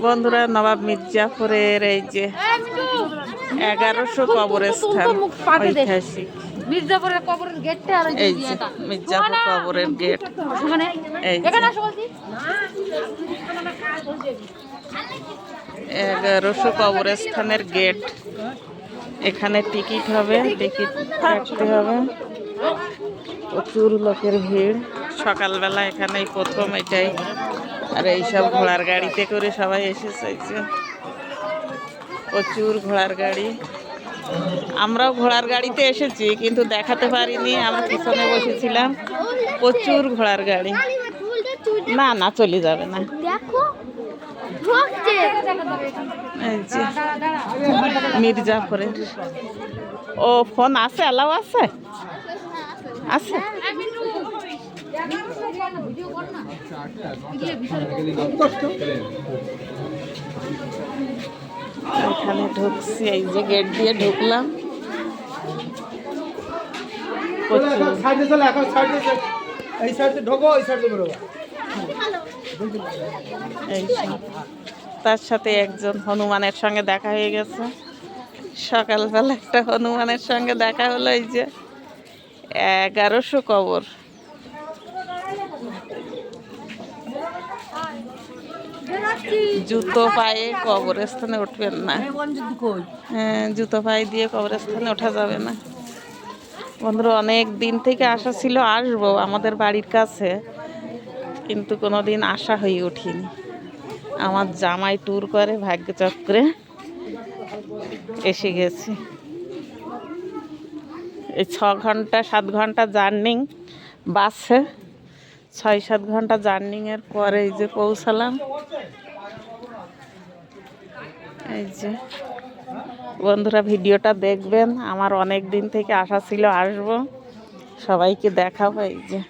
বন্ধুরা, নবাব মির্জাফরের এই যে 1100 কবরস্থান ঐতিহাসিক। মির্জাপুরের কবরের গেটটা আর এই যে মির্জাপুর কবরের গেট। এই যে 1100 কবরস্থানের গেট। এখানে টিকিট হবে, টিকিট কাটতে হবে। প্রচুর লোকের ভিড় সকালবেলা। এখানেই প্রথম এটাই। আর এইসব ঘোড়ার গাড়িতে করে সবাই এসেছে। প্রচুর ঘোড়ার গাড়ি। আমরাও ঘোড়ার গাড়িতে এসেছি, কিন্তু দেখাতে পারিনি, আমরা পিছনে বসেছিলাম। প্রচুর ঘোড়ার গাড়ি। না না, চলে যাবে না। এই যে মির্জাফরের। ও ফোন আছে, অ্যালাউ আছে? আছে। এখানে ঢুকছি, এই যে গেট দিয়ে ঢুকলাম। তার সাথে একজন হনুমানের সঙ্গে দেখা হয়ে গেছে। সকালবেলা একটা হনুমানের সঙ্গে দেখা হলো। এই যে 1100 কবর। জুতো পায়ে কবরস্থানে উঠবেন না। হ্যাঁ, জুতো পায়ে দিয়ে কবরস্থানে ওঠা যাবে না। বন্ধুরা, অনেক দিন থেকে আশা ছিল আসবো আমাদের বাড়ির কাছে, কিন্তু কোনোদিন আশা হয়ে ওঠেনি। আমার জামাই ট্যুর করে, ভাগ্যচক্রে এসে গেছি। এই 6 ঘন্টা 7 ঘন্টা জার্নিং বাসে, 6-7 ঘন্টা জার্নিংয়ের পরে এই যে পৌঁছালাম। এই যে বন্ধুরা, ভিডিওটা দেখবেন। আমার অনেক দিন থেকে আশা ছিল আসবো, সবাইকে দেখাবো। এই যে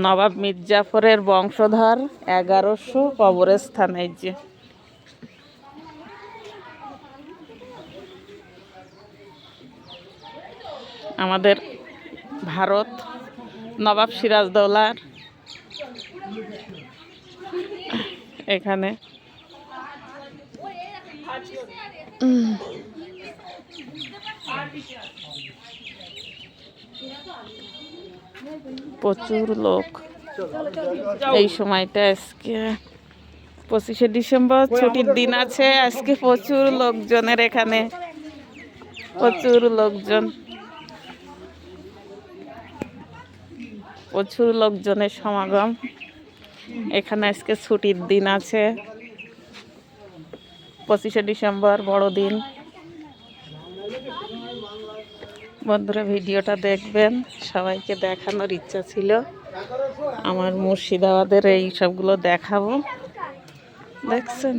নবাব মির্জাফরের বংশধর 1100 কবরস্থান। এই যে আমাদের ভারত নবাব সিরাজদৌলার এখানে। প্রচুর লোক এই সময়টা। আজকে 25শে ডিসেম্বর, ছুটির দিন আছে আজকে। প্রচুর লোকজনের এখানে, প্রচুর লোকজন, প্রচুর লোকজনের সমাগম এখানে। আজকে ছুটির দিন আছে, 25শে ডিসেম্বর, বড়দিন। বন্ধুরা, ভিডিওটা দেখবেন। সবাইকে দেখানোর ইচ্ছা ছিল আমার মুর্শিদাবাদের এই সবগুলো দেখাবো। দেখছেন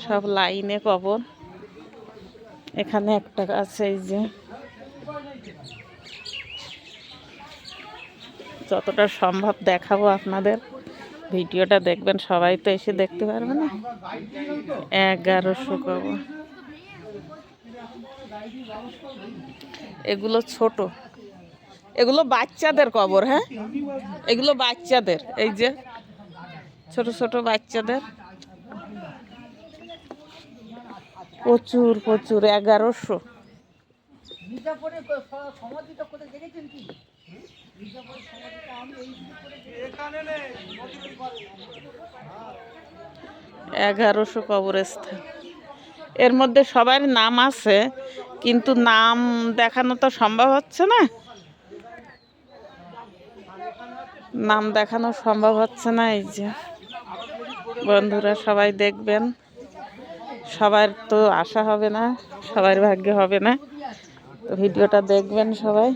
সব লাইনে কবর। এখানে একটা আছে। এই যে যতটা সম্ভব দেখাবো আপনাদের। ভিডিওটা দেখবেন, সবাই তো এসে দেখতে পারবে না। 1100 কবর। এগুলো ছোট, এগুলো বাচ্চাদের কবর। হ্যাঁ, এগুলো বাচ্চাদের। এই যে ছোট ছোট বাচ্চাদের। প্রচুর প্রচুর 1100। এগারোশো কবরস্থান। এর মধ্যে সবার নাম আছে, কিন্তু নাম দেখানো তো সম্ভব হচ্ছে না। নাম দেখানো সম্ভব হচ্ছে না। এই যে বন্ধুরা, সবাই দেখবেন। সবার তো আশা হবে না, সবার ভাগ্যে হবে না। তো ভিডিওটা দেখবেন সবাই।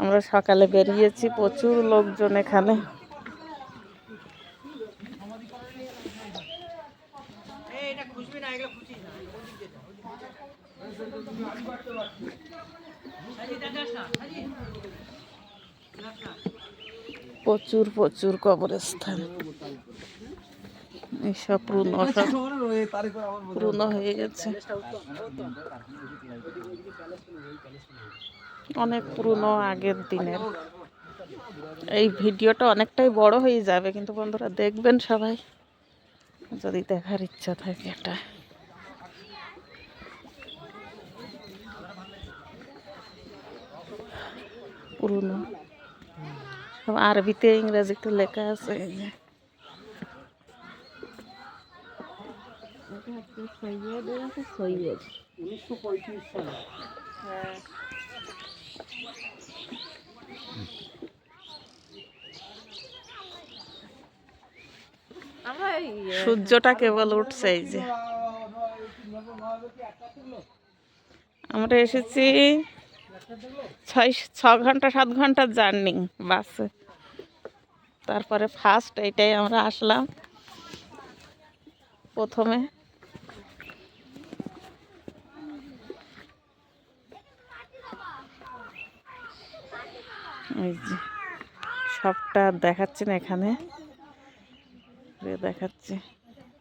আমরা সকালে বেরিয়েছি, প্রচুর লোকজন এখানে। প্রচুর প্রচুর কবরস্থান। এইসব পুরনো হয়ে গেছে, অনেক পুরনো, আগের দিনের। এই ভিডিওটা অনেকটাই বড় হয়ে যাবে, কিন্তু বন্ধুরা দেখবেন সবাই যদি দেখার ইচ্ছা থাকে। এটা পুরনো, সব আরবিতে ইংরেজিতে লেখা আছে। এই যে সৈয়দ 1935 সালে। হ্যাঁ, সূর্যটা কেবল উঠছে। এই যে আমরা এসেছি 6 ঘন্টা 7 ঘন্টার জার্নি বাসে। তারপরে ফার্স্ট এইটাই আমরা আসলাম প্রথমে। এই যে সবটা দেখাচ্ছি না, এখানে দেখাচ্ছি।